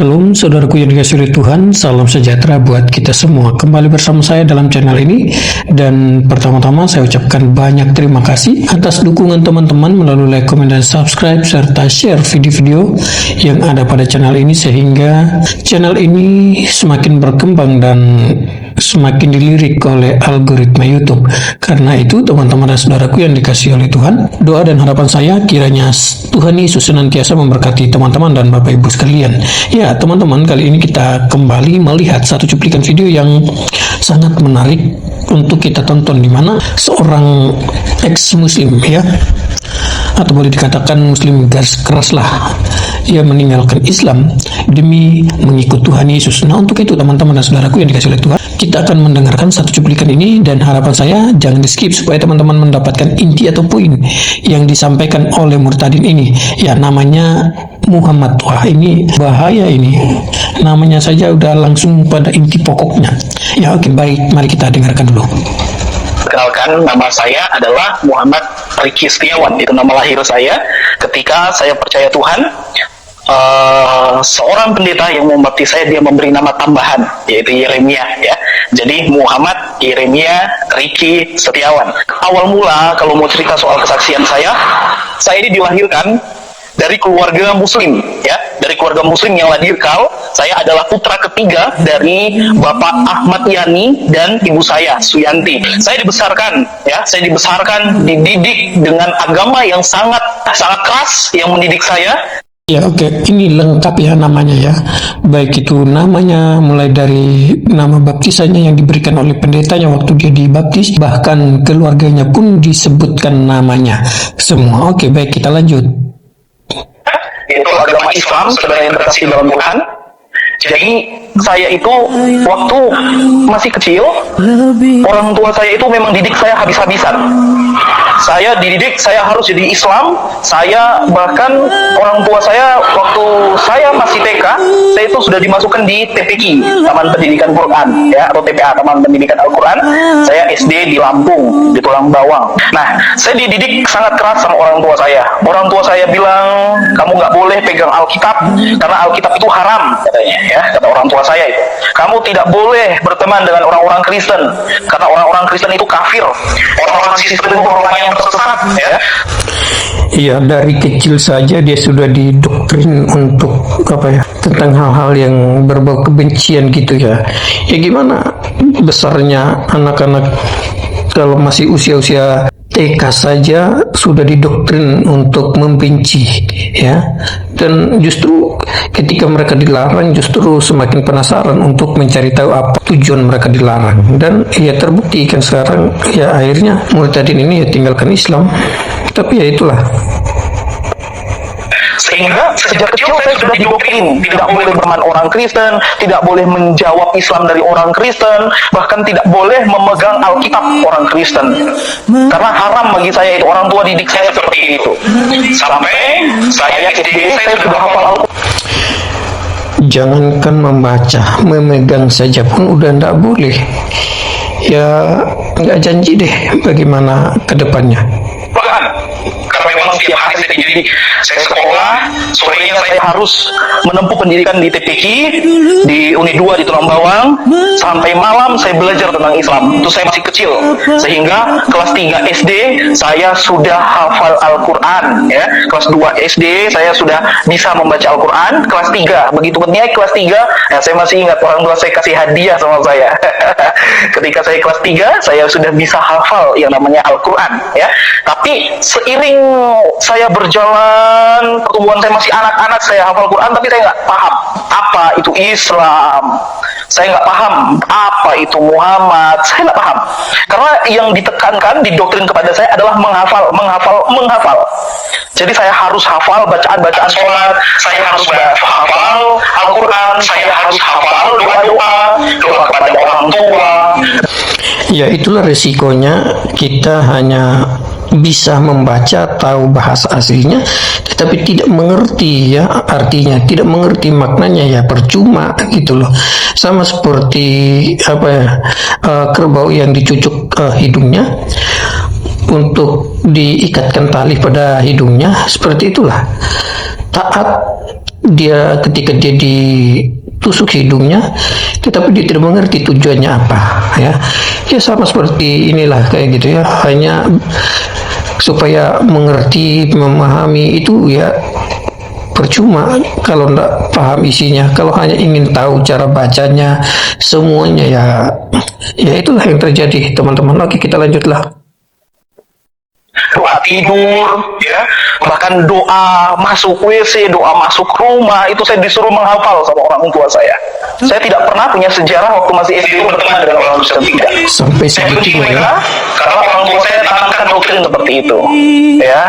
Shalom saudaraku yang dikasihi oleh Tuhan, salam sejahtera buat kita semua. Kembali bersama saya dalam channel ini, dan pertama-tama saya ucapkan banyak terima kasih atas dukungan teman-teman melalui like, komen, dan subscribe serta share video-video yang ada pada channel ini, sehingga channel ini semakin berkembang dan semakin dilirik oleh algoritma YouTube. Karena itu teman-teman dan saudaraku yang dikasihi oleh Tuhan, doa dan harapan saya kiranya Tuhan Yesus senantiasa memberkati teman-teman dan Bapak Ibu sekalian. Ya teman-teman, kali ini kita kembali melihat satu cuplikan video yang sangat menarik untuk kita tonton, di mana seorang ex-muslim, ya, atau boleh dikatakan muslim garis keras lah, ia meninggalkan Islam demi mengikut Tuhan Yesus. Nah, untuk itu teman-teman dan saudaraku yang dikasihi oleh Tuhan, kita akan mendengarkan satu cuplikan ini, dan harapan saya jangan di skip supaya teman-teman mendapatkan inti atau poin yang disampaikan oleh murtadin ini. Ya, namanya Muhammad. Wah, ini bahaya ini. Namanya saja udah langsung pada inti pokoknya. Ya, oke, baik, mari kita dengarkan dulu. Perkenalkan, nama saya adalah Muhammad Riki Setiawan. Itu nama lahir saya. Ketika saya percaya Tuhan, seorang pendeta yang membaptis saya, dia memberi nama tambahan, yaitu Yeremia, ya. Jadi Muhammad Yeremia Riki Setiawan. Awal mula kalau mau cerita soal kesaksian saya ini dilahirkan dari keluarga muslim, ya, dari keluarga muslim yang radikal. Saya adalah putra ketiga dari Bapak Ahmad Yani dan ibu saya Suyanti. Saya dibesarkan, ya, dididik dengan agama yang sangat keras yang mendidik saya. Ya, oke, ini lengkap ya namanya, ya. Baik itu namanya, mulai dari nama baptisannya yang diberikan oleh pendetanya waktu dia dibaptis, bahkan keluarganya pun disebutkan namanya semua. Oke, baik, kita lanjut. Itu agama Islam, saudara yang terkasih dalam Tuhan. Jadi saya itu waktu masih kecil, orang tua saya itu memang didik saya habis-habisan. Saya dididik, saya harus jadi Islam. Saya bahkan orang tua saya waktu saya masih TK, saya itu sudah dimasukkan di TPQ, Taman Pendidikan Quran, ya, atau TPA, Taman Pendidikan Al-Quran. Saya SD di Lampung, di Tulang Bawang. Nah, saya dididik sangat keras sama orang tua saya. Orang tua saya bilang, kamu nggak boleh pegang Alkitab, karena Alkitab itu haram, katanya, ya, kata orang tua saya itu. Kamu tidak boleh berteman dengan orang-orang Kristen, karena orang-orang Kristen itu kafir. Orang-orang Kristen itu orang yang tersesat, ya. Iya, dari kecil saja dia sudah didoktrin untuk tentang hal-hal yang berbau kebencian gitu, ya. Ya gimana besarnya anak-anak kalau masih usia-usia TK saja sudah didoktrin untuk membenci, ya. Dan justru ketika mereka dilarang, justru semakin penasaran untuk mencari tahu apa tujuan mereka dilarang. Dan ya terbukti kan sekarang, ya akhirnya murtadin ini ya tinggalkan Islam. Tapi ya itulah. Sehingga sejak kecil saya sudah didoktrin, tidak boleh berteman orang Kristen, tidak boleh menjawab Islam dari orang Kristen, bahkan tidak boleh memegang Alkitab orang Kristen. Karena haram bagi saya itu, orang tua didik saya seperti itu. Sampai saya SD, saya sudah hafal Al-Quran. Jangankan membaca, memegang saja pun udah nggak boleh. Ya nggak janji deh bagaimana ke depannya. Bahkan karena memang setiap hari saya dididik, saya sekolah, sorenya saya harus menempuh pendidikan di TPQ, di Unit 2 di Tulang Bawang, sampai malam saya belajar tentang Islam. Itu saya masih kecil, sehingga kelas 3 SD saya sudah hafal Al-Quran, ya. Kelas 2 SD saya sudah bisa membaca Al-Quran. Kelas 3, begitu naik kelas 3, ya, saya masih ingat orang tua saya kasih hadiah sama saya. Ketika saya kelas 3, saya sudah bisa hafal yang namanya Al-Quran, ya. Tapi seiring saya berjalan, pertumbuhan saya masih anak-anak, saya hafal Quran, tapi saya nggak paham apa itu Islam. Saya nggak paham apa itu Muhammad. Saya nggak paham. Karena yang ditekankan, didoktrin kepada saya adalah menghafal. Jadi saya harus hafal bacaan-bacaan sholat, saya harus hafal Al-Quran, saya harus hafal doa kepada orang tua. Ya itulah resikonya, kita hanya bisa membaca, tahu bahasa aslinya, tetapi tidak mengerti ya artinya, tidak mengerti maknanya, ya percuma gitu loh. Sama seperti kerbau yang dicucuk hidungnya untuk diikatkan tali pada hidungnya, seperti itulah. Taat dia ketika dia ditusuk hidungnya, tetapi dia tidak mengerti tujuannya apa, ya. Ya sama seperti inilah kayak gitu ya, hanya supaya mengerti, memahami itu ya percuma kalau tidak paham isinya. Kalau hanya ingin tahu cara bacanya semuanya, ya itulah yang terjadi, teman-teman. Oke, kita lanjutlah. Doa tidur, ya, bahkan doa masuk WC, doa masuk rumah, itu saya disuruh menghafal sama orang tua saya. Saya tidak pernah punya sejarah waktu masih SD berteman dengan orang Kristen, tidak. Sampai Saya benci segitunya ya. mereka karena orang tua saya tanamkan doktrin seperti itu, ya.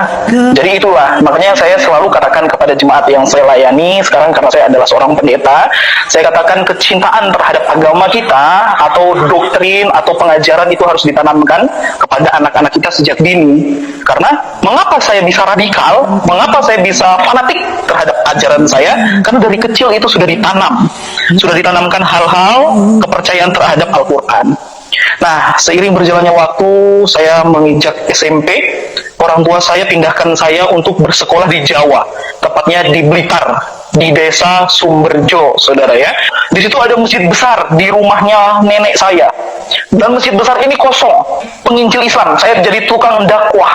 Jadi itulah makanya saya selalu katakan kepada jemaat yang saya layani sekarang, karena saya adalah seorang pendeta, saya katakan kecintaan terhadap agama kita atau doktrin atau pengajaran itu harus ditanamkan kepada anak-anak kita sejak dini. Karena mengapa saya bisa radikal, mengapa saya bisa fanatik terhadap ajaran saya? Karena dari kecil itu sudah ditanamkan hal-hal kepercayaan terhadap Al-Quran. Nah, seiring berjalannya waktu, saya menginjak SMP, orang tua saya pindahkan saya untuk bersekolah di Jawa, tepatnya di Blitar, di desa Sumberjo, saudara ya. Di situ ada masjid besar di rumahnya nenek saya, dan masjid besar ini kosong, penginjil Islam. Saya jadi tukang dakwah,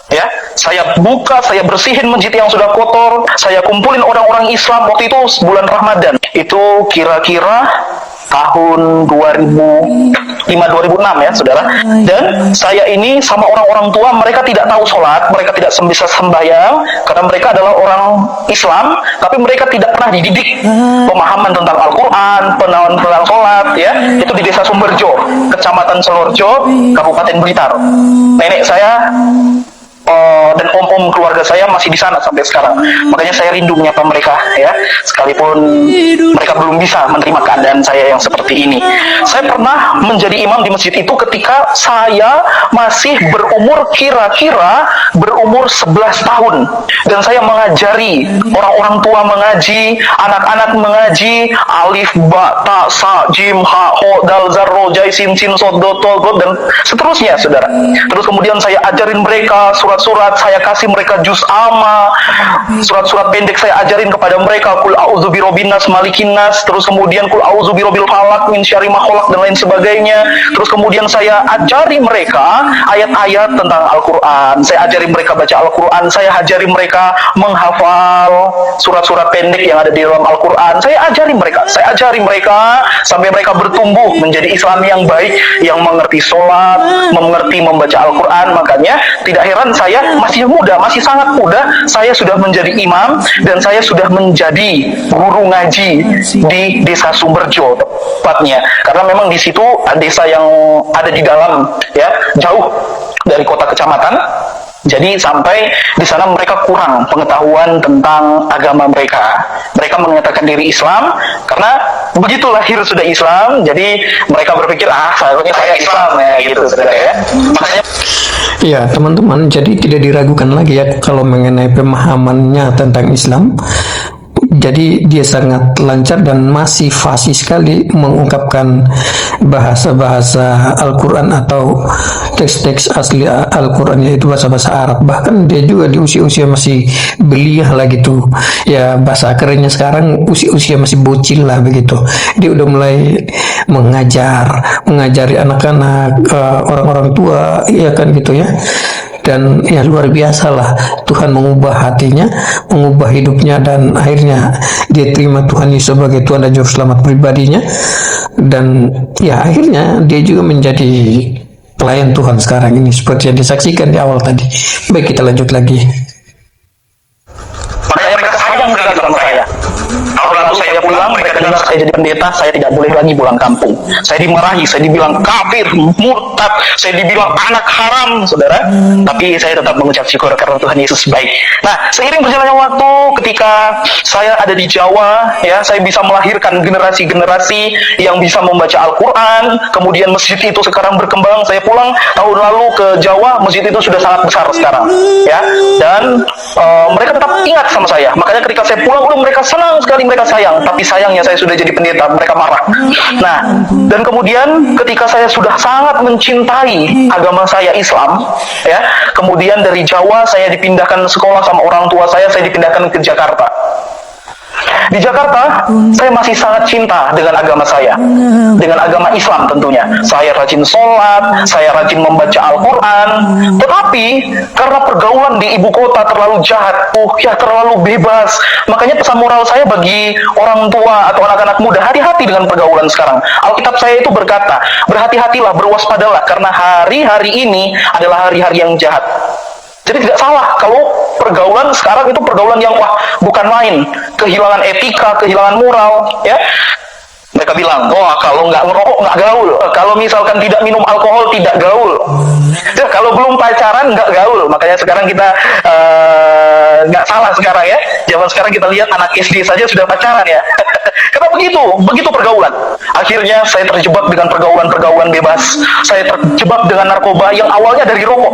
ya. Saya buka, saya bersihin masjid yang sudah kotor, saya kumpulin orang-orang Islam. Waktu itu bulan Ramadan, itu kira-kira tahun 2005-2006 ya, saudara. Dan saya ini sama orang-orang tua, mereka tidak tahu sholat, mereka tidak bisa sembahyang, karena mereka adalah orang Islam, tapi mereka tidak pernah dididik pemahaman tentang Al-Quran, pemahaman tentang sholat, ya. Itu di desa Sumberjo, Kecamatan Selorjo, Kabupaten Blitar. Nenek saya dan om-om keluarga saya masih di sana sampai sekarang. Makanya saya rindu menyapa mereka, ya, sekalipun mereka belum bisa menerima keadaan saya yang seperti ini. Saya pernah menjadi imam di masjid itu ketika saya masih kira-kira berumur 11 tahun, dan saya mengajari orang-orang tua mengaji, anak-anak mengaji, alif, ba, ta, sa, jim, ha, ho, dal, zar, ro, jai, sin, sod, do, to, go, dan seterusnya, saudara. Terus kemudian saya ajarin mereka surat-surat, saya kasih mereka juz amma, surat-surat pendek saya ajarin kepada mereka, kul a'udzu birabbin nas, malikin nas, terus kemudian kul a'udzu birabbil falaq, min syarri ma khalaq, dan lain sebagainya. Terus kemudian saya ajari mereka ayat-ayat tentang Al-Quran, saya ajari mereka baca Al-Quran, saya ajari mereka menghafal surat-surat pendek yang ada di dalam Al-Quran. Saya ajari mereka sampai mereka bertumbuh menjadi Islam yang baik, yang mengerti sholat, mengerti membaca Al-Quran. Makanya tidak heran saya masih muda, masih sangat muda, saya sudah menjadi imam dan saya sudah menjadi guru ngaji di desa Sumberjo tepatnya. Karena memang di situ desa yang ada di dalam, ya, jauh dari kota kecamatan. Jadi sampai di sana mereka kurang pengetahuan tentang agama mereka. Mereka menyatakan diri Islam karena begitu lahir sudah Islam, jadi mereka berpikir seharusnya saya Islam ya, gitu, saudara ya. Makanya Ya, teman-teman, jadi tidak diragukan lagi ya kalau mengenai pemahamannya tentang Islam. Jadi dia sangat lancar dan masih fasih sekali mengungkapkan bahasa-bahasa Al-Quran atau teks-teks asli Al-Quran, yaitu bahasa-bahasa Arab. Bahkan dia juga di usia-usia masih belia lah gitu. Ya, bahasa kerennya sekarang usia-usia masih bocil lah begitu. Dia udah mulai mengajari anak-anak, orang-orang tua, ya kan gitu ya. Dan ya luar biasa lah, Tuhan mengubah hatinya, mengubah hidupnya, dan akhirnya dia terima Tuhan Yesus sebagai Tuhan dan Juru Selamat pribadinya. Dan ya akhirnya dia juga menjadi pelayan Tuhan sekarang ini, seperti yang disaksikan di awal tadi. Baik, kita lanjut lagi. makanya mereka sayang sekali sama saya. Kalau saya pulang, mereka dengar saya jadi pendeta, saya tidak boleh lagi pulang kampung. Saya dimarahi, saya dibilang kafir, murtad, saya dibilang anak haram, saudara. Tapi saya tetap mengucap syukur karena Tuhan Yesus baik. Nah, seiring berjalannya waktu, ketika saya ada di Jawa, ya, saya bisa melahirkan generasi-generasi yang bisa membaca Al-Quran. Kemudian masjid itu sekarang berkembang. Saya pulang tahun lalu ke Jawa, masjid itu sudah sangat besar sekarang, ya. Dan mereka tetap ingat sama saya. Makanya ketika saya pulang, mereka senang sekali, mereka sayang. Tapi sayangnya saya sudah jadi pendeta, mereka marah. Nah, dan kemudian ketika saya sudah sangat mencintai agama saya Islam, ya, kemudian dari Jawa saya dipindahkan sekolah sama orang tua saya dipindahkan ke Jakarta. Di Jakarta, saya masih sangat cinta dengan agama saya, dengan agama Islam tentunya. Saya rajin sholat, saya rajin membaca Al-Quran, tetapi karena pergaulan di ibu kota terlalu jahat, terlalu bebas, makanya pesan moral saya bagi orang tua atau anak-anak muda, hati-hati dengan pergaulan sekarang. Alkitab saya itu berkata, berhati-hatilah, berwaspadalah, karena hari-hari ini adalah hari-hari yang jahat. Jadi tidak salah kalau pergaulan sekarang itu pergaulan yang bukan main, kehilangan etika, kehilangan moral, ya. Mereka bilang, kalau nggak ngerokok nggak gaul, kalau misalkan tidak minum alkohol tidak gaul, ya, kalau belum pacaran nggak gaul. Makanya sekarang kita nggak salah sekarang ya, zaman sekarang kita lihat anak SD saja sudah pacaran ya. Karena begitu pergaulan. Akhirnya saya terjebak dengan pergaulan bebas. Saya terjebak dengan narkoba yang awalnya dari rokok.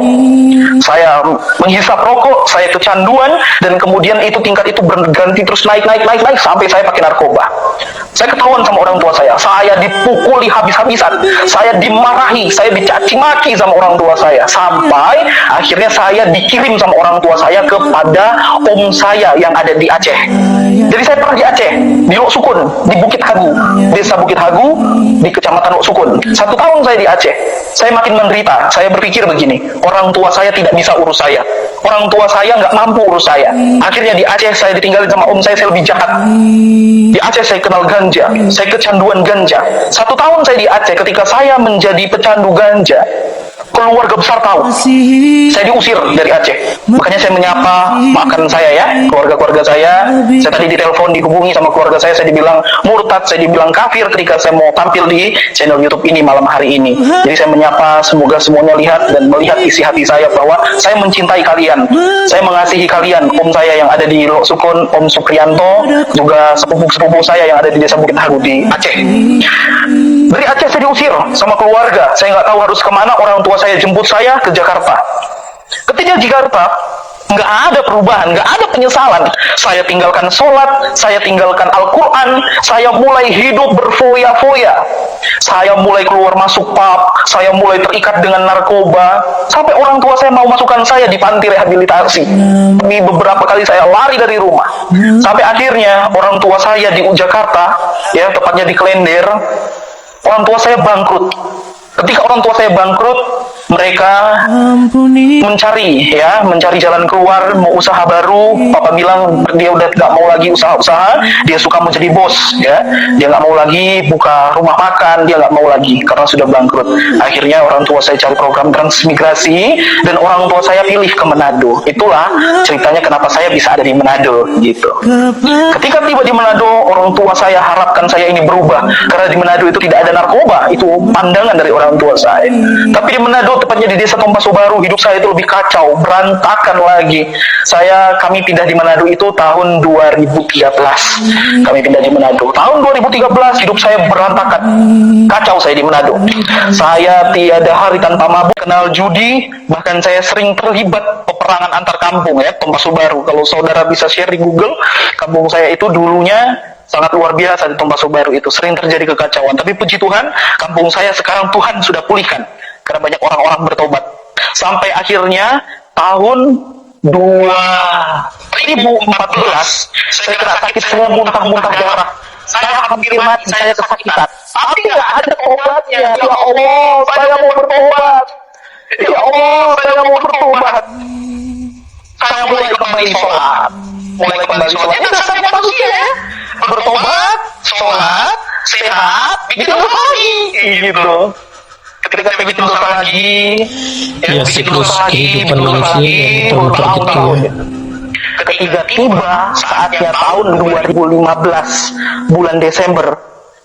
Saya menghisap rokok, saya kecanduan, dan kemudian itu tingkat itu berganti terus naik sampai saya pakai narkoba. Saya ketahuan sama orang tua saya dipukuli habis-habisan, saya dimarahi, saya dicaci maki sama orang tua saya, sampai akhirnya saya dikirim sama orang tua saya kepada om saya yang ada di Aceh. Jadi saya pernah di Aceh, di Lok Sukun, di Bukit Hagu, desa Bukit Hagu, di kecamatan Lok Sukun. 1 tahun saya di Aceh. Saya makin menderita. Saya berpikir begini, orang tua saya tidak bisa urus saya, orang tua saya nggak mampu urus saya. Akhirnya di Aceh saya ditinggalin sama om saya lebih jahat. Di Aceh saya kenal ganja, saya kecanduan ganja. 1 tahun saya di Aceh, ketika saya menjadi pecandu ganja, keluarga besar tahu. Saya diusir dari Aceh. Makanya saya menyapa makan saya ya, keluarga saya. Saya tadi ditelepon, dihubungi sama keluarga saya dibilang murtad, saya dibilang kafir ketika saya mau tampil di channel YouTube ini malam hari ini. Jadi saya menyapa, semoga semuanya lihat dan melihat isi hati saya bahwa saya mencintai kalian. Saya mengasihi kalian, om saya yang ada di Lok Sukun, Om Suprianto, juga sepupu-sepupu saya yang ada di desa Bukit Hagu di Aceh. Dari Aceh saya diusir sama keluarga. Saya nggak tahu harus kemana. Orang tua saya jemput saya ke Jakarta. Ketika di Jakarta, nggak ada perubahan, nggak ada penyesalan. Saya tinggalkan sholat, saya tinggalkan Al-Quran, saya mulai hidup berfoya-foya. Saya mulai keluar masuk pub, saya mulai terikat dengan narkoba, sampai orang tua saya mau masukkan saya di panti rehabilitasi. Tapi beberapa kali saya lari dari rumah. Sampai akhirnya orang tua saya di Jakarta, ya tepatnya di Klender, orang tua saya bangkrut. Ketika orang tua saya bangkrut, mereka mencari jalan keluar, mau usaha baru. Papa bilang dia udah nggak mau lagi usaha-usaha, dia suka menjadi bos, ya. Dia nggak mau lagi buka rumah makan, dia nggak mau lagi karena sudah bangkrut. Akhirnya orang tua saya cari program transmigrasi dan orang tua saya pilih ke Manado. Itulah ceritanya kenapa saya bisa ada di Manado, gitu. Ketika tiba di Manado, orang tua saya harapkan saya ini berubah karena di Manado itu tidak ada narkoba. Itu pandangan dari orang tua saya. Tapi di Manado, tepatnya di desa Tompaso Baru, hidup saya itu lebih kacau, berantakan lagi. Kami pindah di Manado itu tahun 2013. Kami pindah di Manado. Tahun 2013 hidup saya berantakan. Kacau saya di Manado. Saya tiada hari tanpa mabuk, kenal judi, bahkan saya sering terlibat peperangan antar kampung ya, Tompaso Baru. Kalau saudara bisa share di Google, kampung saya itu dulunya sangat luar biasa di Tompaso Baru itu, sering terjadi kekacauan. Tapi puji Tuhan, kampung saya sekarang Tuhan sudah pulihkan karena banyak orang-orang bertobat. Sampai akhirnya tahun 2014 saya kena sakit, saya muntah-muntah darah. Saya hampir mati, saya kesakitan. Tapi nggak ada obatnya. Ya Allah, saya mau bertobat. Ya Allah, saya mau bertobat. Saya mulai kembali sholat. Ini dasarnya manusia ya. Bertobat, sholat, sehat, bikin dosa lagi. Gitu. Ketika saya bikin dosa lagi, ya siklus kehidupan manusia yang muter-muter gitu ya. Ketika tiba saatnya tahun 2015 bulan Desember,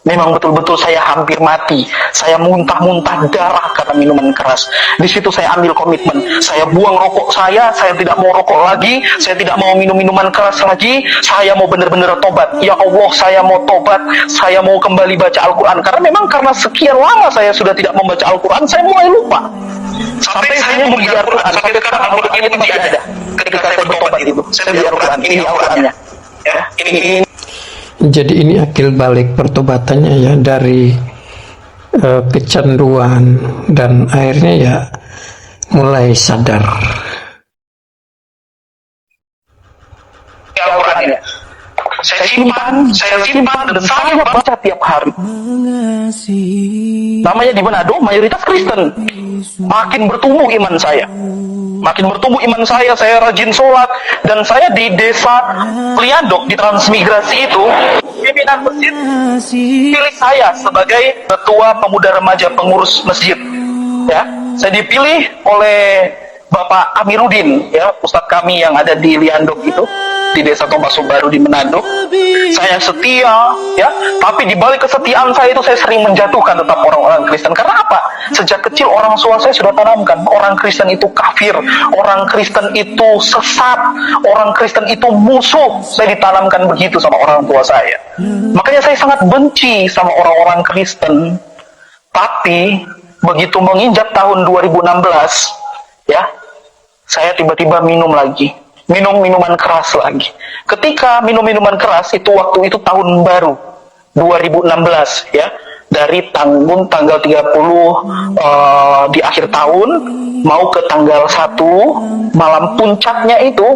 memang betul-betul saya hampir mati. Saya muntah-muntah darah karena minuman keras. Di situ saya ambil komitmen. Saya buang rokok saya tidak mau rokok lagi, saya tidak mau minum minuman keras lagi. Saya mau benar-benar tobat. Ya Allah, saya mau tobat. Saya mau kembali baca Al-Quran. Karena memang karena sekian lama saya sudah tidak membaca Al-Quran, saya mulai lupa. Sampai saya membeli Al-Quran, sampai sekarang Al-Quran itu tidak ada. Ketika saya bertobat itu, saya beli Al-Quran. Ini Al-Qurannya. Ya, ini. Jadi ini akil balik pertobatannya ya, dari kecanduan dan akhirnya ya mulai sadar. saya simpan, dan saya baca tiap hari. Namanya di Manado, mayoritas Kristen. Makin bertumbuh iman saya. Saya rajin sholat, dan saya di desa Liandok, di transmigrasi itu, pimpinan masjid pilih saya sebagai ketua pemuda remaja pengurus masjid. Ya, saya dipilih oleh Bapak Amiruddin, ya, Ustadz kami yang ada di Liandok itu, di desa Tompaso Baru di Manado. Saya setia, ya, tapi di balik kesetiaan saya itu saya sering menjatuhkan tetap orang-orang Kristen. Karena apa? Sejak kecil orang tua saya sudah tanamkan orang Kristen itu kafir, orang Kristen itu sesat, orang Kristen itu musuh. Saya ditanamkan begitu sama orang tua saya. Makanya saya sangat benci sama orang-orang Kristen. Tapi begitu menginjak tahun 2016, ya, saya tiba-tiba minum minuman keras lagi. Ketika minum minuman keras itu, waktu itu tahun baru 2016, ya, dari tanggal 30 di akhir tahun mau ke tanggal 1 malam puncaknya itu,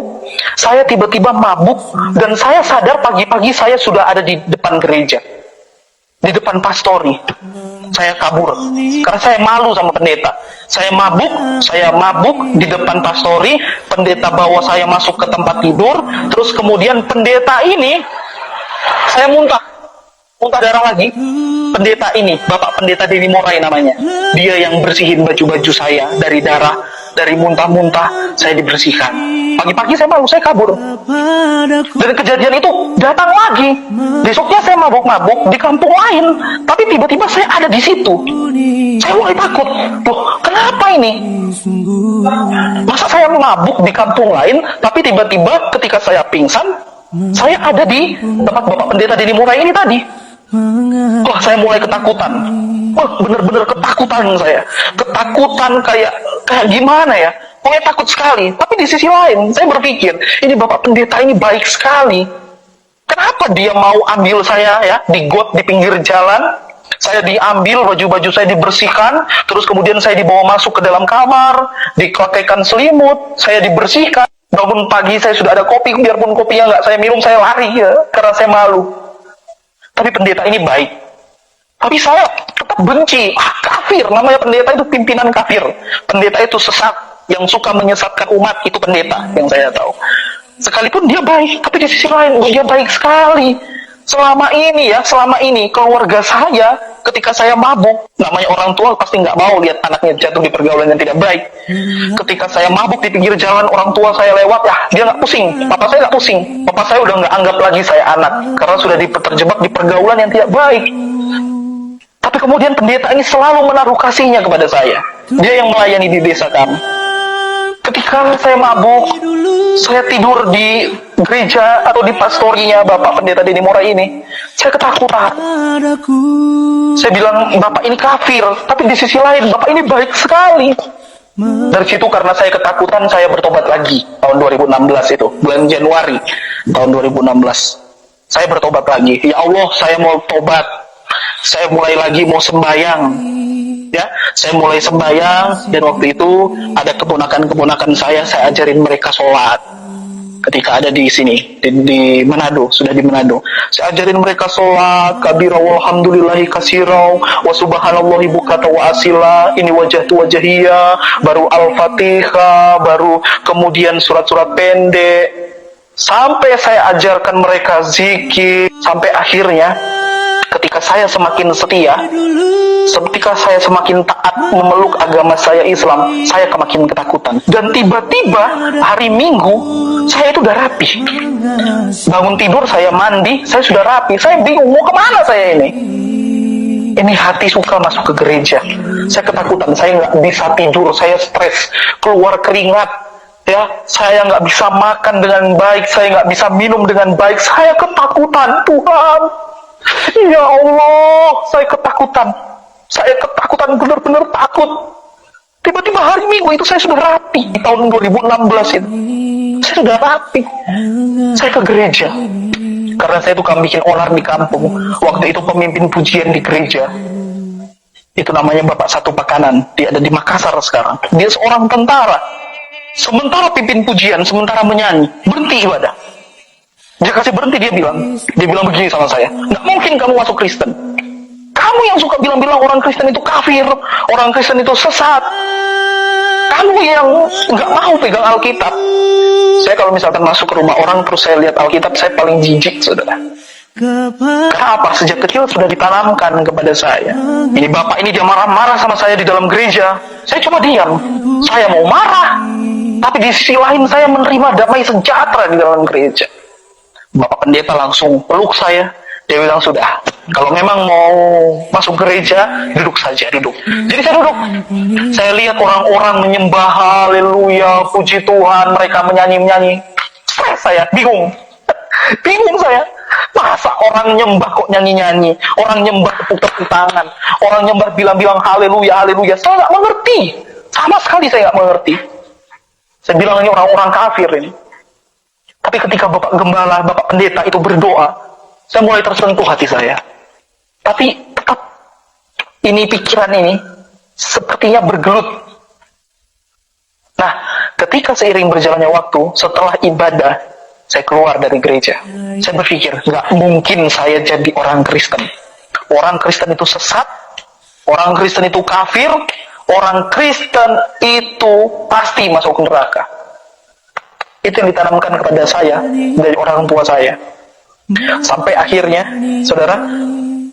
saya tiba-tiba mabuk, dan saya sadar pagi-pagi saya sudah ada di depan gereja, di depan pastori. Saya kabur karena saya malu sama pendeta. Saya mabuk di depan pastori. Pendeta bawa saya masuk ke tempat tidur. Terus kemudian pendeta ini, saya muntah darah lagi. Pendeta ini, Bapak Pendeta Denny Morai namanya. Dia yang bersihin baju-baju saya dari darah, dari muntah-muntah, saya dibersihkan. Pagi-pagi saya malu, saya kabur. Dan kejadian itu datang lagi. Besoknya saya mabuk-mabuk di kampung lain, tapi tiba-tiba saya ada di situ. Saya mulai takut. Loh, kenapa ini? Masa saya mabuk di kampung lain, tapi tiba-tiba ketika saya pingsan, saya ada di tempat Bapak Pendeta Denny Morai ini tadi. Wah, saya mulai ketakutan. Wah, bener-bener ketakutan saya. Ketakutan kayak gimana ya? Pokoknya takut sekali. Tapi di sisi lain, saya berpikir, ini Bapak Pendeta ini baik sekali. Kenapa dia mau ambil saya, ya, di got di pinggir jalan? Saya diambil, baju-baju saya dibersihkan, terus kemudian saya dibawa masuk ke dalam kamar, dipakaikan selimut, saya dibersihkan. Bangun pagi saya sudah ada kopi, biarpun kopinya nggak saya minum, saya lari, ya, karena saya malu. Tapi pendeta ini baik. Tapi saya tetap benci. Kafir, namanya pendeta itu pimpinan kafir. Pendeta itu sesat, yang suka menyesatkan umat, itu pendeta yang saya tahu. Sekalipun dia baik, tapi di sisi lain dia baik sekali. Selama ini keluarga saya, ketika saya mabuk, namanya orang tua pasti nggak mau lihat anaknya jatuh di pergaulan yang tidak baik. Ketika saya mabuk di pinggir jalan, orang tua saya lewat, ya, dia nggak pusing. Papa saya nggak pusing. Papa saya udah nggak anggap lagi saya anak, karena sudah terjebak di pergaulan yang tidak baik. Tapi kemudian pendeta ini selalu menaruh kasihnya kepada saya. Dia yang melayani di desa kami. Ketika saya mabuk, saya tidur di gereja atau di pastorinya Bapak Pendeta Denny Morai ini, saya ketakutan. Saya bilang, Bapak ini kafir, tapi di sisi lain Bapak ini baik sekali. Dari situ karena saya ketakutan, saya bertobat lagi tahun 2016 itu, bulan Januari tahun 2016. Saya bertobat lagi. Ya Allah, saya mau tobat. Saya mulai lagi mau sembahyang. Ya, saya mulai sembahyang, dan waktu itu ada keponakan-keponakan saya ajarin mereka sholat. Ketika ada di sini, di Manado, sudah di Manado, saya ajarin mereka sholat, kabira walhamdulillahi kasirau, wa subhanallahi bukata wa asila, ini wajah tu wajahiyah, baru al-fatihah, baru kemudian surat-surat pendek, sampai saya ajarkan mereka zikir, sampai akhirnya ketika saya semakin setia, ketika saya semakin taat memeluk agama saya Islam, saya semakin ketakutan. Dan tiba-tiba hari Minggu, saya itu udah rapi. Bangun tidur, saya mandi, saya sudah rapi. Saya bingung, mau kemana saya ini? Ini hati suka masuk ke gereja. Saya ketakutan, saya nggak bisa tidur, saya stres, keluar keringat. Ya, saya nggak bisa makan dengan baik, saya nggak bisa minum dengan baik. Saya ketakutan, Tuhan. Ya Allah, saya ketakutan. Saya ketakutan, benar-benar takut. Tiba-tiba hari Minggu itu saya sudah rapi. Di tahun 2016 itu, saya sudah rapi. Saya ke gereja. Karena saya tukang bikin onar di kampung. Waktu itu pemimpin pujian di gereja, itu namanya Bapak Satu Pakanan. Dia ada di Makassar sekarang. Dia seorang tentara. Sementara pimpin pujian, sementara menyanyi, berhenti ibadah. Dia kasih berhenti, dia bilang begini sama saya, nggak mungkin kamu masuk Kristen. Kamu yang suka bilang-bilang orang Kristen itu kafir, orang Kristen itu sesat. Kamu yang nggak mau pegang Alkitab. Saya kalau misalkan masuk ke rumah orang terus saya lihat Alkitab, saya paling jijik, saudara. Kenapa? Sejak kecil sudah ditanamkan kepada saya. Ini bapak ini dia marah-marah sama saya di dalam gereja. Saya cuma diam. Saya mau marah, tapi di sisi lain saya menerima damai sejahtera di dalam gereja. Bapak pendeta langsung peluk saya. Dia bilang, sudah, kalau memang mau masuk gereja, duduk saja, duduk. Jadi saya duduk. Saya lihat orang-orang menyembah, haleluya, puji Tuhan, mereka menyanyi-menyanyi. Stres saya, bingung. Bingung saya. Masa orang nyembah kok nyanyi-nyanyi? Orang nyembah tepuk-tepuk tangan. Orang nyembah bilang-bilang haleluya, haleluya. Saya nggak mengerti. Sama sekali saya nggak mengerti. Saya bilang ini orang-orang kafir ini. Tapi ketika Bapak Gembala, Bapak Pendeta itu berdoa, saya mulai tersentuh hati saya. Tapi tetap ini pikiran ini sepertinya bergelut. Nah, ketika seiring berjalannya waktu, setelah ibadah, saya keluar dari gereja. Saya berpikir, nggak mungkin saya jadi orang Kristen. Orang Kristen itu sesat, orang Kristen itu kafir, orang Kristen itu pasti masuk neraka. Itu yang ditanamkan kepada saya dari orang tua saya. Sampai akhirnya, saudara,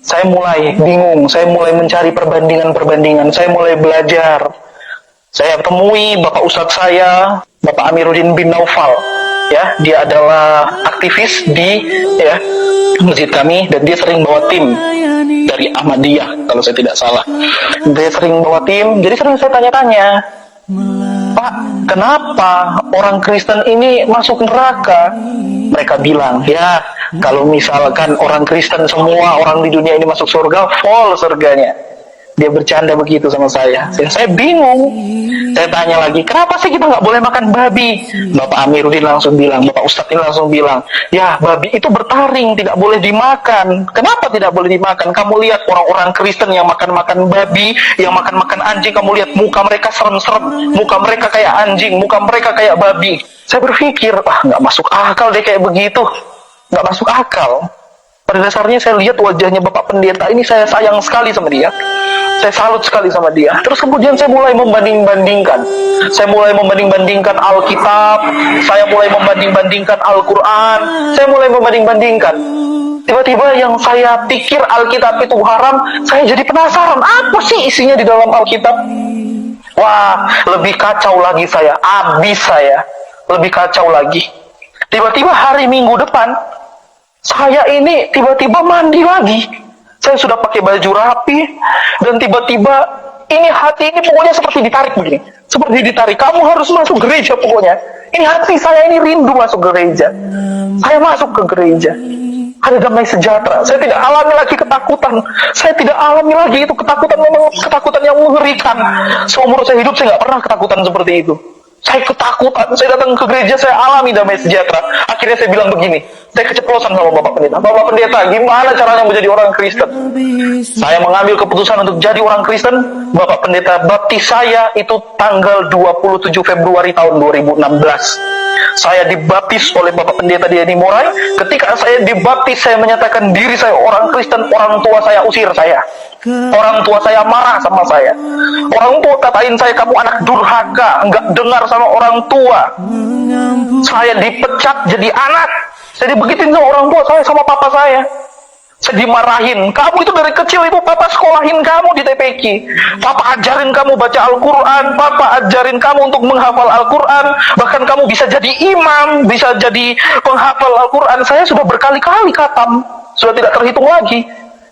saya mulai bingung, saya mulai mencari perbandingan-perbandingan, saya mulai belajar. Saya temui Bapak Ustadz saya, Bapak Amiruddin bin Naufal. Ya, dia adalah aktivis di masjid kami, dan dia sering bawa tim dari Ahmadiyah kalau saya tidak salah. Dia sering bawa tim, jadi sering saya tanya-tanya, Pak, kenapa orang Kristen ini masuk neraka? Mereka bilang, ya kalau misalkan orang Kristen semua orang di dunia ini masuk surga, full surganya. Dia bercanda begitu sama saya. Saya bingung. Saya tanya lagi, kenapa sih kita nggak boleh makan babi? Bapak Amiruddin langsung bilang, Bapak Ustadz ini langsung bilang, ya babi itu bertaring, tidak boleh dimakan. Kenapa tidak boleh dimakan? Kamu lihat orang-orang Kristen yang makan-makan babi, yang makan-makan anjing, kamu lihat muka mereka serem-serem, muka mereka kayak anjing, muka mereka kayak babi. Saya berpikir, nggak masuk akal deh kayak begitu. Nggak masuk akal. Pada dasarnya saya lihat wajahnya Bapak Pendeta ini, saya sayang sekali sama dia. Saya salut sekali sama dia. Terus kemudian saya mulai membanding-bandingkan. Saya mulai membanding-bandingkan Alkitab. Saya mulai membanding-bandingkan Al-Quran. Saya mulai membanding-bandingkan. Tiba-tiba yang saya pikir Alkitab itu haram, saya jadi penasaran. Apa sih isinya di dalam Alkitab? Wah, lebih kacau lagi saya. Abis saya. Lebih kacau lagi. Tiba-tiba hari Minggu depan, saya ini tiba-tiba mandi lagi. Saya sudah pakai baju rapi, dan tiba-tiba ini hati ini pokoknya seperti ditarik begini. Seperti ditarik, kamu harus masuk gereja pokoknya. Ini hati saya ini rindu masuk gereja. Saya masuk ke gereja. Ada damai sejahtera. Saya tidak alami lagi ketakutan. Saya tidak alami lagi itu ketakutan, memang ketakutan yang mengerikan. Seumur saya hidup saya nggak pernah ketakutan seperti itu. Saya ketakutan, saya datang ke gereja, saya alami damai sejahtera. Akhirnya saya bilang begini, saya keceplosan sama Bapak Pendeta. Bapak Pendeta, gimana caranya menjadi orang Kristen? Saya mengambil keputusan untuk jadi orang Kristen. Bapak Pendeta baptis saya itu tanggal 27 Februari tahun 2016. Saya dibaptis oleh Bapak Pendeta di Morai. Ketika saya dibaptis, saya menyatakan diri saya orang Kristen. Orang tua saya usir saya. Orang tua saya marah sama saya. Orang tua katain saya, kamu anak durhaka, enggak dengar sama orang tua. Saya dipecat jadi anak. Saya dibegituin sama orang tua saya, sama papa saya. Saya dimarahin. Kamu itu dari kecil itu papa sekolahin kamu di TPQ. Papa ajarin kamu baca Al-Quran. Papa ajarin kamu untuk menghafal Al-Quran. Bahkan kamu bisa jadi imam, bisa jadi penghafal Al-Quran. Saya sudah berkali-kali khatam, sudah tidak terhitung lagi.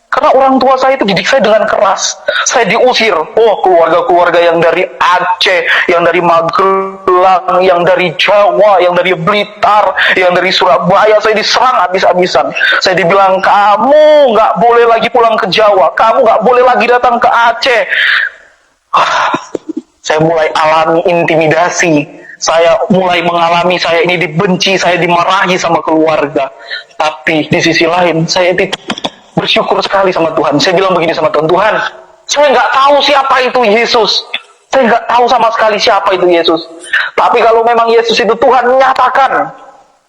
Karena orang tua saya itu didik saya dengan keras. Saya diusir. Oh, keluarga-keluarga yang dari Aceh, yang dari Magelang, yang dari Jawa, yang dari Blitar, yang dari Surabaya, saya diserang habis-habisan. Saya dibilang, kamu nggak boleh lagi pulang ke Jawa, kamu nggak boleh lagi datang ke Aceh. Saya mulai alami intimidasi. Saya mulai mengalami, saya ini dibenci, saya dimarahi sama keluarga. Tapi di sisi lain, saya bersyukur sekali sama Tuhan. Saya bilang begini sama Tuhan, Tuhan, saya nggak tahu siapa itu Yesus. Saya nggak tahu sama sekali siapa itu Yesus. Tapi kalau memang Yesus itu Tuhan, nyatakan.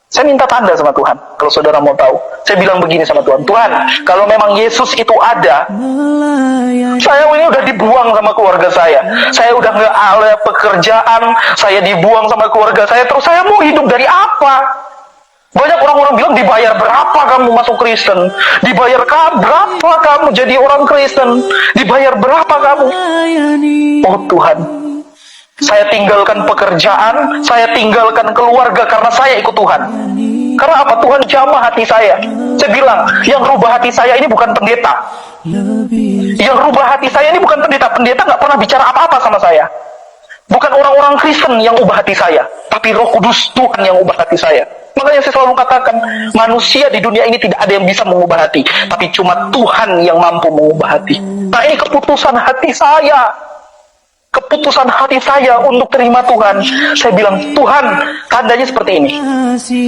Saya minta tanda sama Tuhan, kalau saudara mau tahu. Saya bilang begini sama Tuhan, Tuhan, kalau memang Yesus itu ada, saya ini udah dibuang sama keluarga saya. Saya udah nggak ada pekerjaan, saya dibuang sama keluarga saya, terus saya mau hidup dari apa? Banyak orang-orang bilang, dibayar berapa kamu masuk Kristen? Dibayar berapa kamu jadi orang Kristen? Dibayar berapa kamu? Oh Tuhan, saya tinggalkan pekerjaan, saya tinggalkan keluarga karena saya ikut Tuhan. Karena apa? Tuhan jamah hati saya. Saya bilang, yang rubah hati saya ini bukan pendeta. Yang rubah hati saya ini bukan pendeta. Pendeta nggak pernah bicara apa-apa sama saya. Bukan orang-orang Kristen yang ubah hati saya, tapi Roh Kudus Tuhan yang ubah hati saya. Makanya saya selalu katakan, manusia di dunia ini tidak ada yang bisa mengubah hati, tapi cuma Tuhan yang mampu mengubah hati. Nah, ini keputusan hati saya. Keputusan hati saya untuk terima Tuhan. Saya bilang, Tuhan, tandanya seperti ini.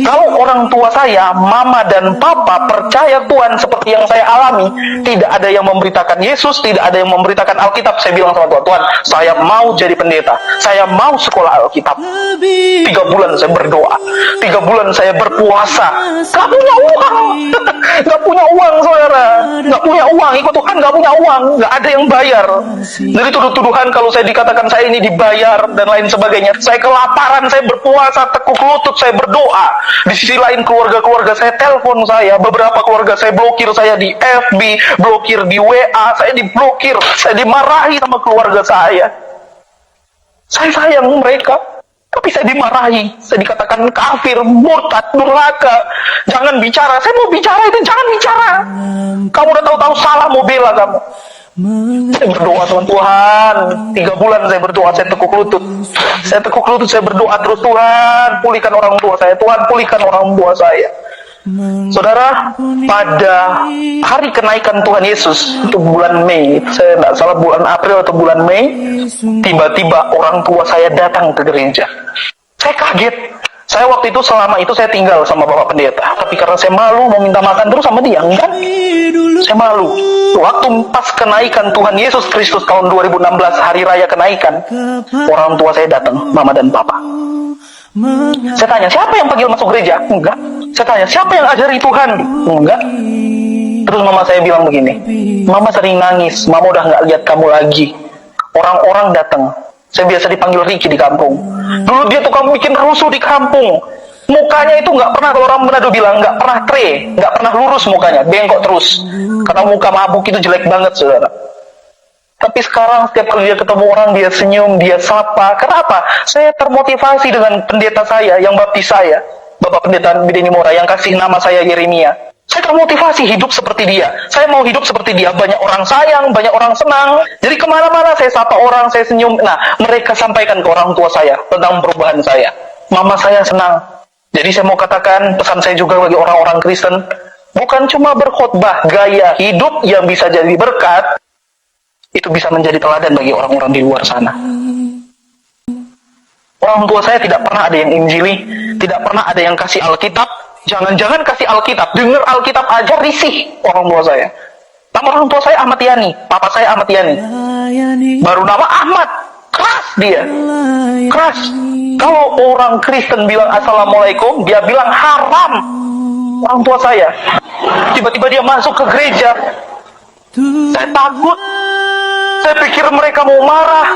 Kalau orang tua saya, mama dan papa percaya Tuhan seperti yang saya alami, tidak ada yang memberitakan Yesus, tidak ada yang memberitakan Alkitab. Saya bilang sama Tuhan, Tuhan, saya mau jadi pendeta. Saya mau sekolah Alkitab. 3 bulan saya berdoa. 3 bulan saya berpuasa. Gak punya uang. Gak punya uang, saudara. Gak punya uang. Ikut Tuhan gak punya uang. Gak ada yang bayar. Dari tuduh-tuduhan kalau saya dikatakan saya ini dibayar dan lain sebagainya. Saya kelaparan, saya berpuasa, tekuk lutut, saya berdoa. Di sisi lain keluarga-keluarga saya telepon saya, beberapa keluarga saya blokir saya di FB, blokir di WA, saya diblokir, saya dimarahi sama keluarga saya. Saya sayang mereka, tapi saya dimarahi, saya dikatakan kafir, murtad, durhaka. Jangan bicara, saya mau bicara itu jangan bicara. Kamu udah tahu-tahu salah mau bela kamu. Saya berdoa sama Tuhan, 3 bulan saya berdoa, saya tekuk lutut, saya berdoa terus, Tuhan pulihkan orang tua saya, Tuhan pulihkan orang tua saya. Saudara, pada hari kenaikan Tuhan Yesus itu bulan Mei, saya tidak salah bulan April atau bulan Mei, tiba-tiba orang tua saya datang ke gereja. Saya kaget. Saya waktu itu, selama itu saya tinggal sama Bapak Pendeta, tapi karena saya malu mau minta makan terus sama dia, enggak. Saya malu. Waktu pas kenaikan Tuhan Yesus Kristus tahun 2016, hari raya kenaikan, orang tua saya datang, mama dan papa. Saya tanya, siapa yang panggil masuk gereja? Enggak. Saya tanya, siapa yang ajari Tuhan? Enggak. Terus mama saya bilang begini, mama sering nangis, mama udah nggak lihat kamu lagi. Orang-orang datang. Saya biasa dipanggil Ricky di kampung. Dulu dia tuh kamu bikin rusuh di kampung. Mukanya itu nggak pernah, kalau orang Manado bilang, nggak pernah nggak pernah lurus mukanya, bengkok terus. Karena muka mabuk itu jelek banget, saudara. Tapi sekarang setiap kali dia ketemu orang, dia senyum, dia sapa. Kenapa? Saya termotivasi dengan pendeta saya, yang baptis saya, Bapak Pendeta Bideni Mora, yang kasih nama saya Yeremia. Saya termotivasi hidup seperti dia. Saya mau hidup seperti dia. Banyak orang sayang, banyak orang senang. Jadi kemana-mana saya sapa orang, saya senyum. Nah, mereka sampaikan ke orang tua saya tentang perubahan saya. Mama saya senang. Jadi saya mau katakan, pesan saya juga bagi orang-orang Kristen, bukan cuma berkhotbah, gaya hidup yang bisa jadi berkat, itu bisa menjadi teladan bagi orang-orang di luar sana. Orang tua saya tidak pernah ada yang injili, tidak pernah ada yang kasih Alkitab. Jangan-jangan kasih Alkitab, dengar Alkitab aja risih orang tua saya. Nama orang tua saya Ahmad Yani, papa saya Ahmad Yani. Baru nama Ahmad, keras dia, keras. Kalau orang Kristen bilang Assalamualaikum, dia bilang haram. Orang tua saya, tiba-tiba dia masuk ke gereja, saya takut. Saya pikir mereka mau marah,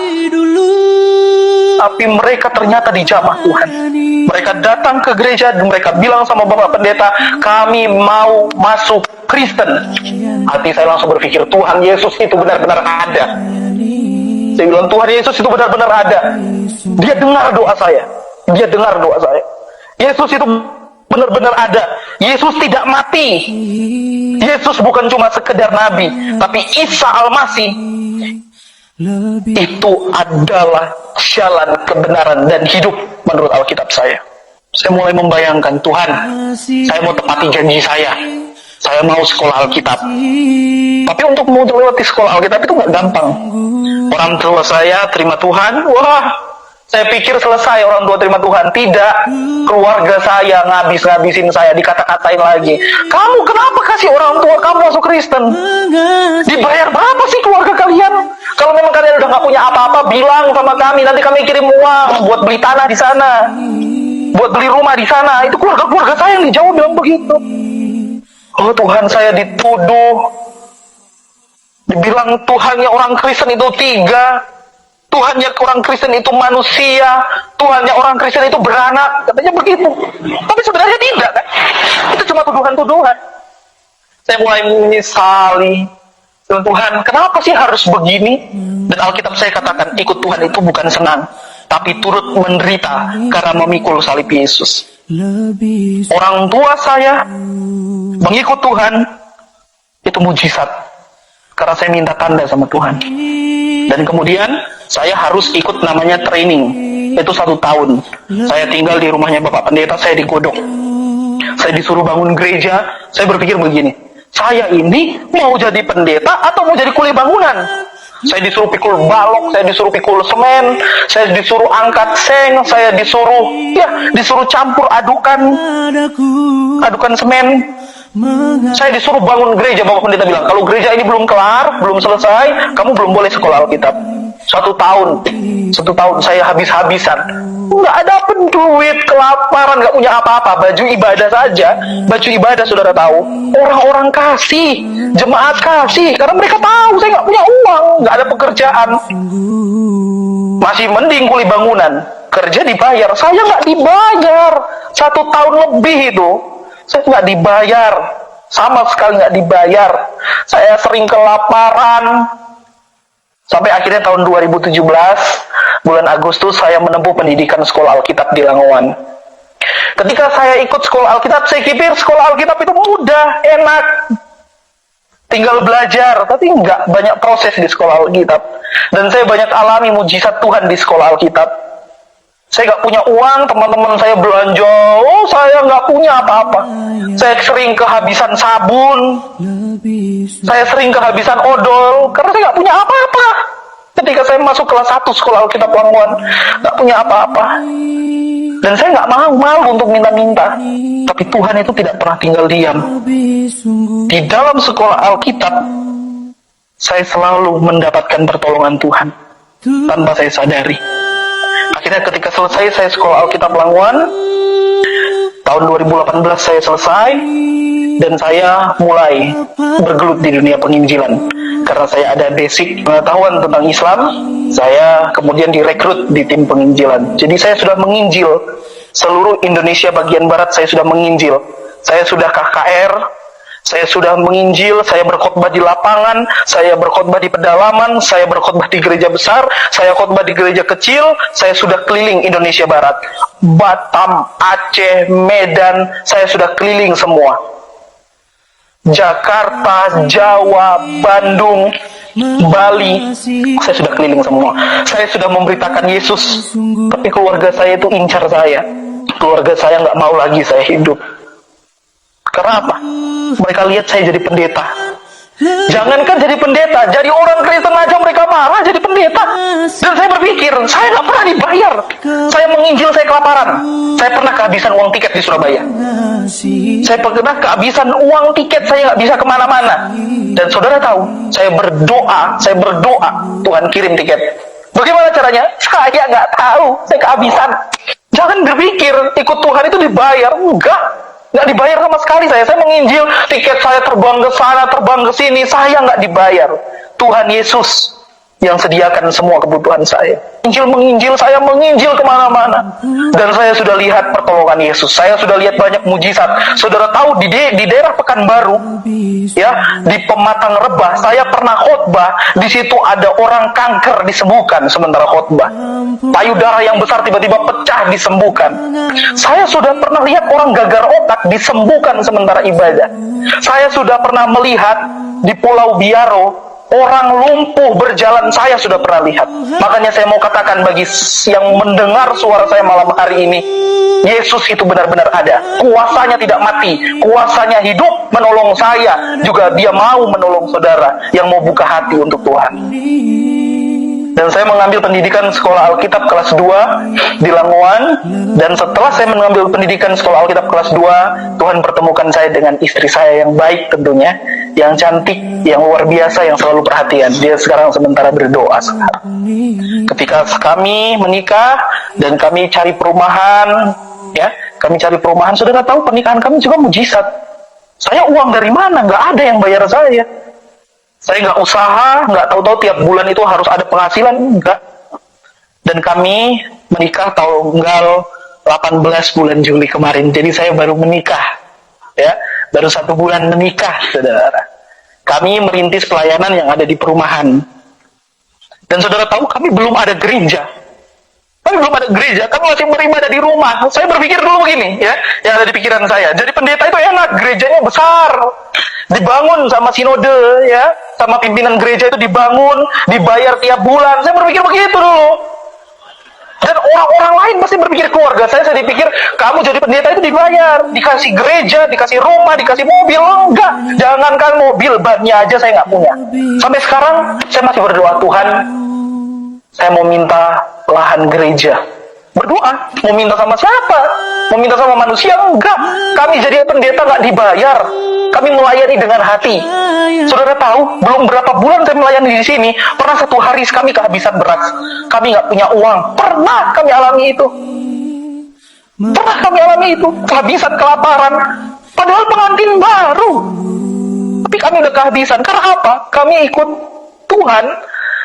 tapi mereka ternyata dijamah Tuhan. Mereka datang ke gereja dan mereka bilang sama Bapak Pendeta, kami mau masuk Kristen. Hati saya langsung berpikir, Tuhan Yesus itu benar-benar ada. Saya bilang, Tuhan Yesus itu benar-benar ada. Dia dengar doa saya. Dia dengar doa saya. Yesus itu benar-benar ada. Yesus tidak mati. Yesus bukan cuma sekedar nabi, tapi Isa Al-Masih itu adalah jalan kebenaran dan hidup menurut Alkitab saya. Saya mulai membayangkan, Tuhan, saya mau tepati janji saya. Saya mau sekolah Alkitab. Tapi untuk mau melewati sekolah Alkitab itu nggak gampang. Orang tua saya terima Tuhan, wah, saya pikir selesai orang tua terima Tuhan. Tidak, keluarga saya ngabis-ngabisin saya, dikata-katain lagi. Kamu kenapa kasih orang tua kamu masuk Kristen? Dibayar berapa sih keluarga kalian? Kalau memang kalian udah nggak punya apa-apa, bilang sama kami, nanti kami kirim uang buat beli tanah di sana. buat beli rumah di sana. Itu keluarga saya yang di Jawa bilang begitu. Oh Tuhan, saya dituduh, dibilang Tuhannya orang Kristen itu 3, Tuhannya orang Kristen itu manusia, Tuhannya orang Kristen itu beranak, katanya begitu. Tapi sebenarnya tidak kan? Itu cuma tuduhan-tuduhan. Saya mulai menyesali, Tuhan, kenapa sih harus begini? Dan Alkitab saya katakan, ikut Tuhan itu bukan senang, tapi turut menderita karena memikul salib Yesus. Orang tua saya mengikut Tuhan itu mujizat, karena saya minta tanda sama Tuhan. Dan kemudian saya harus ikut namanya training, itu 1 tahun. Saya tinggal di rumahnya Bapak Pendeta, saya digodok, saya disuruh bangun gereja. Saya berpikir begini, saya ini mau jadi pendeta atau mau jadi kuli bangunan? Saya disuruh pikul balok, saya disuruh pikul semen, saya disuruh angkat seng, saya disuruh campur adukan semen. Saya disuruh bangun gereja. Bapak Pendeta bilang, kalau gereja ini belum kelar, belum selesai, kamu belum boleh sekolah Alkitab. 1 tahun saya habis-habisan, nggak ada duit, kelaparan, nggak punya apa-apa, baju ibadah saja. Baju ibadah, saudara tahu, orang-orang kasih, jemaat kasih, karena mereka tahu saya nggak punya uang, nggak ada pekerjaan. Masih mending kuli bangunan, kerja dibayar, saya nggak dibayar. 1 tahun lebih itu saya nggak dibayar, sama sekali nggak dibayar. Saya sering kelaparan. Sampai akhirnya tahun 2017, bulan Agustus, saya menempuh pendidikan sekolah Alkitab di Langowan. Ketika saya ikut sekolah Alkitab, saya pikir sekolah Alkitab itu mudah, enak, tinggal belajar, tapi nggak banyak proses di sekolah Alkitab. Dan saya banyak alami mujizat Tuhan di sekolah Alkitab. Saya nggak punya uang, teman-teman saya belanja, saya nggak punya apa-apa. Saya sering kehabisan sabun, saya sering kehabisan odol, karena saya nggak punya apa-apa. Ketika saya masuk kelas 1 sekolah Alkitab Langowan, nggak punya apa-apa. Dan saya nggak malu untuk minta-minta. Tapi Tuhan itu tidak pernah tinggal diam. Di dalam sekolah Alkitab, saya selalu mendapatkan pertolongan Tuhan tanpa saya sadari. Akhirnya ketika selesai saya sekolah Alkitab Langowan, tahun 2018 saya selesai, dan saya mulai bergelut di dunia penginjilan. Karena saya ada basic pengetahuan tentang Islam, saya kemudian direkrut di tim penginjilan. Jadi saya sudah menginjil seluruh Indonesia bagian Barat, saya sudah menginjil. Saya sudah KKR, saya sudah menginjil, saya berkhotbah di lapangan, saya berkhotbah di pedalaman, saya berkhotbah di gereja besar, saya khotbah di gereja kecil, saya sudah keliling Indonesia Barat. Batam, Aceh, Medan, saya sudah keliling semua. Jakarta, Jawa, Bandung, Bali, saya sudah keliling semua. Saya sudah memberitakan Yesus, tapi keluarga saya itu incar saya. Keluarga saya nggak mau lagi saya hidup. Karena apa? Mereka lihat saya jadi pendeta. Jangankan jadi pendeta, jadi orang Kristen aja mereka marah jadi pendeta. Dan saya berpikir, saya nggak pernah dibayar. Saya menginjil, saya kelaparan. Saya pernah kehabisan uang tiket di Surabaya. Saya pernah kehabisan uang tiket, saya nggak bisa kemana-mana. Dan saudara tahu, saya berdoa, Tuhan kirim tiket. Bagaimana caranya? Saya nggak tahu, saya kehabisan. Jangan berpikir ikut Tuhan itu dibayar, nggak dibayar sama sekali. Saya menginjil, tiket saya terbang ke sana, terbang ke sini, saya nggak dibayar. Tuhan Yesus yang sediakan semua kebutuhan saya. Menginjil, saya menginjil kemana-mana. Dan saya sudah lihat pertolongan Yesus. Saya sudah lihat banyak mujizat. Saudara tahu di daerah Pekanbaru, ya, di Pematang Rebah, saya pernah khotbah. Di situ ada orang kanker disembuhkan sementara khotbah. Payudara yang besar tiba-tiba pecah disembuhkan. Saya sudah pernah lihat orang gagar otak disembuhkan sementara ibadah. Saya sudah pernah melihat di Pulau Biaro orang lumpuh berjalan, saya sudah pernah lihat. Makanya saya mau katakan bagi yang mendengar suara saya malam hari ini, Yesus itu benar-benar ada. Kuasanya tidak mati, kuasanya hidup menolong saya. Juga dia mau menolong saudara yang mau buka hati untuk Tuhan. Dan saya mengambil pendidikan sekolah Alkitab kelas 2 di Langowan. Dan setelah saya mengambil pendidikan sekolah Alkitab kelas 2, Tuhan pertemukan saya dengan istri saya yang baik tentunya, yang cantik, yang luar biasa, yang selalu perhatian. Dia sekarang sementara berdoa sekarang. Ketika kami menikah dan kami cari perumahan, ya. Kami cari perumahan. Saudara tahu pernikahan kami juga mujizat. Saya uang dari mana? Nggak ada yang bayar saya. Saya nggak usaha, nggak tahu-tahu tiap bulan itu harus ada penghasilan, enggak. Dan kami menikah tanggal 18 bulan Juli kemarin. Jadi saya baru menikah, ya, baru 1 bulan menikah, saudara. Kami merintis pelayanan yang ada di perumahan. Dan saudara tahu kami belum ada gereja. Kami belum ada gereja, kami masih beribadah di rumah. Saya berpikir dulu begini, ya, yang ada di pikiran saya. Jadi pendeta itu enak, gerejanya besar, dibangun sama sinode, ya, sama pimpinan gereja itu dibangun, dibayar tiap bulan. Saya berpikir begitu dulu. Dan orang-orang lain pasti berpikir, keluarga saya dipikir, kamu jadi pendeta itu dibayar, dikasih gereja, dikasih rumah, dikasih mobil. Enggak, jangankan mobil, bannya aja saya nggak punya. Sampai sekarang saya masih berdoa, Tuhan, saya mau minta lahan gereja. Berdoa, mau minta sama siapa? Mau minta sama manusia? Enggak. Kami jadi pendeta nggak dibayar. Kami melayani dengan hati. Saudara tahu, belum berapa bulan saya melayani di sini, pernah 1 hari kami kehabisan beras. Kami nggak punya uang. Pernah kami alami itu. Pernah kami alami itu. Kehabisan, kelaparan. Padahal pengantin baru. Tapi kami udah kehabisan. Karena apa? Kami ikut Tuhan.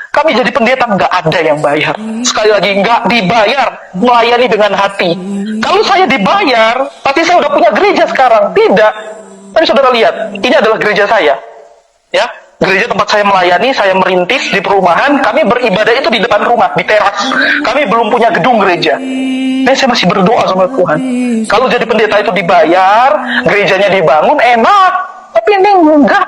Kami jadi pendeta nggak ada yang bayar. Sekali lagi nggak dibayar, melayani dengan hati. Kalau saya dibayar, pasti saya udah punya gereja sekarang. Tidak. Tapi saudara lihat, ini adalah gereja saya. Ya, gereja tempat saya melayani, saya merintis di perumahan. Kami beribadah itu di depan rumah, di teras. Kami belum punya gedung gereja. Saya masih berdoa sama Tuhan. Kalau jadi pendeta itu dibayar, gerejanya dibangun, enak. Tapi ini enggak.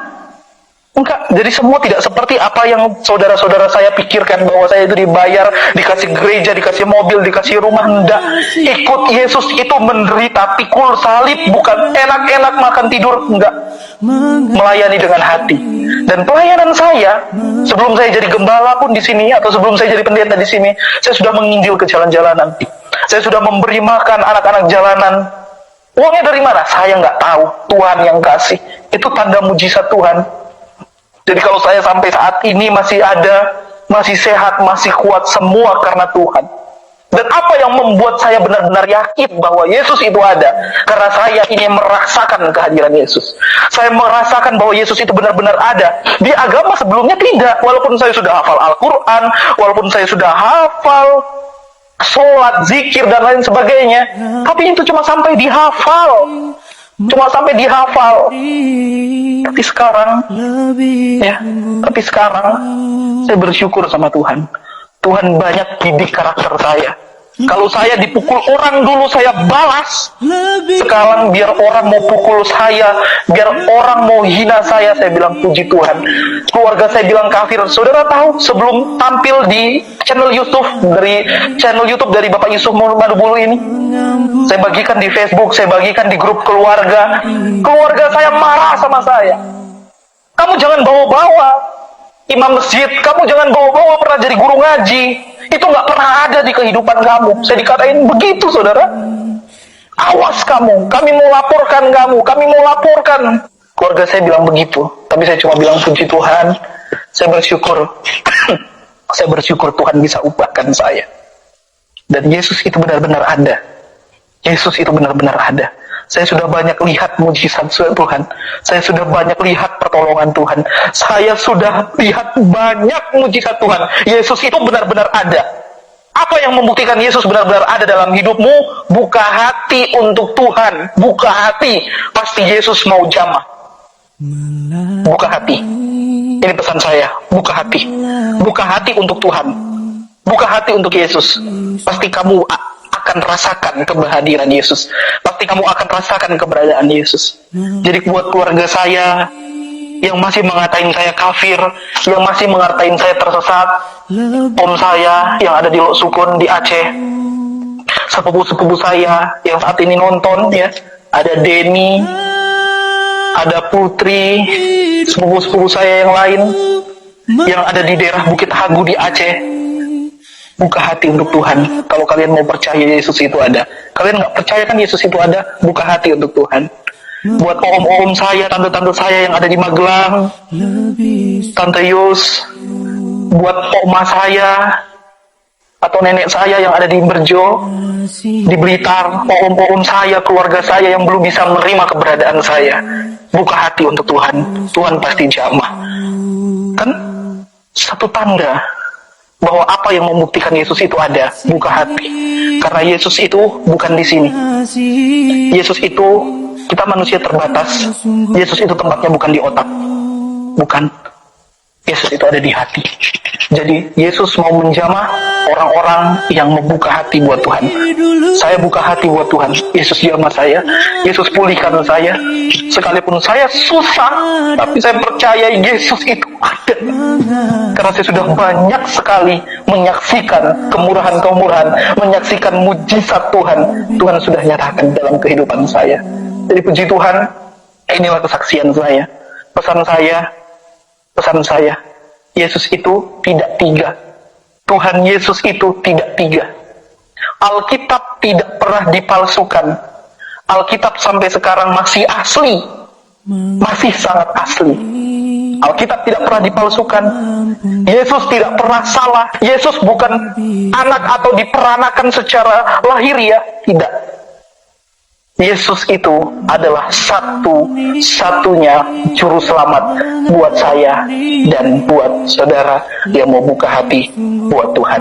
Enggak, jadi semua tidak seperti apa yang saudara-saudara saya pikirkan, bahwa saya itu dibayar, dikasih gereja, dikasih mobil, dikasih rumah. Enggak, ikut Yesus itu menderita, pikul salib, bukan enak-enak makan tidur. Enggak, melayani dengan hati. Dan pelayanan saya, sebelum saya jadi gembala pun di sini, atau sebelum saya jadi pendeta di sini, saya sudah menginjil ke jalan-jalanan. Saya sudah memberi makan anak-anak jalanan. Uangnya dari mana? Saya nggak tahu, Tuhan yang kasih. Itu tanda mujizat Tuhan. Jadi kalau saya sampai saat ini masih ada, masih sehat, masih kuat, semua karena Tuhan. Dan apa yang membuat saya benar-benar yakin bahwa Yesus itu ada? Karena saya ini merasakan kehadiran Yesus. Saya merasakan bahwa Yesus itu benar-benar ada. Di agama sebelumnya tidak. Walaupun saya sudah hafal Al-Quran, walaupun saya sudah hafal sholat, zikir, dan lain sebagainya. Tapi itu cuma sampai dihafal. Tapi sekarang, saya bersyukur sama Tuhan. Tuhan banyak didik karakter saya. Kalau saya dipukul orang dulu, saya balas. Sekarang biar orang mau pukul saya, biar orang mau hina saya bilang puji Tuhan. Keluarga saya bilang kafir. Saudara tahu, sebelum tampil di channel YouTube dari Bapak Yusuf Madubulu ini, saya bagikan di Facebook, saya bagikan di grup keluarga. Keluarga saya marah sama saya. Kamu jangan bawa-bawa imam masjid, kamu jangan bawa-bawa pernah jadi guru ngaji. Itu nggak pernah ada di kehidupan kamu. Saya dikatain begitu, saudara. Awas kamu, kami mau laporkan kamu, kami mau laporkan. Keluarga saya bilang begitu, tapi saya cuma bilang puji Tuhan. Saya bersyukur, saya bersyukur Tuhan bisa ubahkan saya. Dan Yesus itu benar-benar ada. Yesus itu benar-benar ada. Saya sudah banyak lihat mujizat Tuhan. Saya sudah banyak lihat pertolongan Tuhan. Saya sudah lihat banyak mujizat Tuhan. Yesus itu benar-benar ada. Apa yang membuktikan Yesus benar-benar ada dalam hidupmu? Buka hati untuk Tuhan. Buka hati. Pasti Yesus mau jamah. Buka hati. Ini pesan saya. Buka hati. Buka hati untuk Tuhan. Buka hati untuk Yesus. Pasti kamu akan rasakan kehadiran Yesus. Pasti kamu akan rasakan keberadaan Yesus. Jadi buat keluarga saya yang masih mengatain saya kafir, yang masih mengatain saya tersesat, om saya yang ada di Lok Sukun di Aceh, sepupu-sepupu saya yang saat ini nonton, ya, ada Denny, ada Putri, sepupu-sepupu saya yang lain yang ada di daerah Bukit Hagu di Aceh. Buka hati untuk Tuhan. Kalau kalian mau percaya Yesus itu ada. Kalian nggak percaya kan Yesus itu ada? Buka hati untuk Tuhan. Buat om-om saya, tante-tante saya yang ada di Magelang, Tante Yus, buat oma saya, atau nenek saya yang ada di Berjo, di Blitar, om-om saya, keluarga saya yang belum bisa menerima keberadaan saya. Buka hati untuk Tuhan. Tuhan pasti jamah. Kan satu tanda bahwa apa yang membuktikan Yesus itu ada. Buka hati. Karena Yesus itu bukan di sini. Yesus itu, kita manusia terbatas. Yesus itu tempatnya bukan di otak. Bukan. Yesus itu ada di hati. Jadi Yesus mau menjamah orang-orang yang membuka hati buat Tuhan. Saya buka hati buat Tuhan. Yesus jamah saya. Yesus pulihkan saya. Sekalipun saya susah, tapi saya percaya Yesus itu ada. Karena saya sudah banyak sekali menyaksikan kemurahan-kemurahan, menyaksikan mujizat Tuhan. Tuhan sudah nyatakan dalam kehidupan saya. Jadi puji Tuhan, inilah kesaksian saya. Pesan saya, Yesus itu tidak tiga. Tuhan Yesus itu tidak tiga. Alkitab tidak pernah dipalsukan. Alkitab sampai sekarang masih asli. Masih sangat asli. Alkitab tidak pernah dipalsukan. Yesus tidak pernah salah. Yesus bukan anak atau diperanakan secara lahiriah. Tidak. Yesus itu adalah satu-satunya juru selamat buat saya dan buat saudara yang mau buka hati buat Tuhan.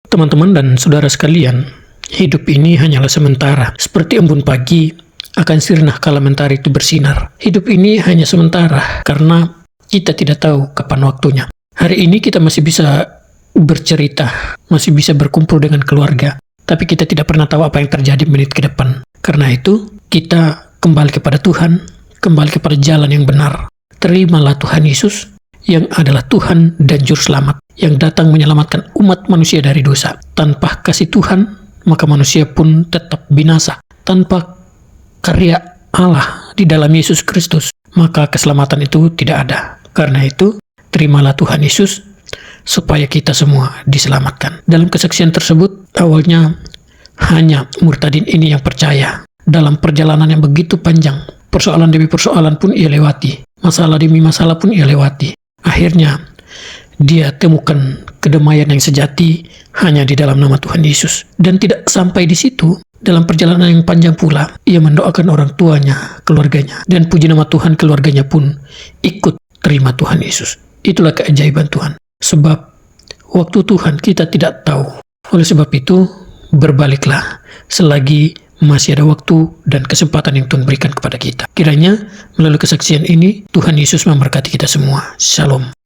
Teman-teman dan saudara sekalian, hidup ini hanyalah sementara. Seperti embun pagi akan sirna kala mentari itu bersinar. Hidup ini hanya sementara karena kita tidak tahu kapan waktunya. Hari ini kita masih bisa bercerita, masih bisa berkumpul dengan keluarga, tapi kita tidak pernah tahu apa yang terjadi menit ke depan. Karena itu, kita kembali kepada Tuhan, kembali kepada jalan yang benar. Terimalah Tuhan Yesus, yang adalah Tuhan dan Juru Selamat, yang datang menyelamatkan umat manusia dari dosa. Tanpa kasih Tuhan, maka manusia pun tetap binasa. Tanpa karya Allah di dalam Yesus Kristus, maka keselamatan itu tidak ada. Karena itu, terimalah Tuhan Yesus supaya kita semua diselamatkan. Dalam kesaksian tersebut, awalnya hanya murtadin ini yang percaya. Dalam perjalanan yang begitu panjang, persoalan demi persoalan pun ia lewati. Masalah demi masalah pun ia lewati. Akhirnya, dia temukan kedamaian yang sejati hanya di dalam nama Tuhan Yesus. Dan tidak sampai di situ, dalam perjalanan yang panjang pula, ia mendoakan orang tuanya, keluarganya. Dan puji nama Tuhan, keluarganya pun ikut terima Tuhan Yesus. Itulah keajaiban Tuhan. Sebab waktu Tuhan kita tidak tahu. Oleh sebab itu, berbaliklah selagi masih ada waktu dan kesempatan yang Tuhan berikan kepada kita. Kiranya melalui kesaksian ini, Tuhan Yesus memberkati kita semua. Shalom.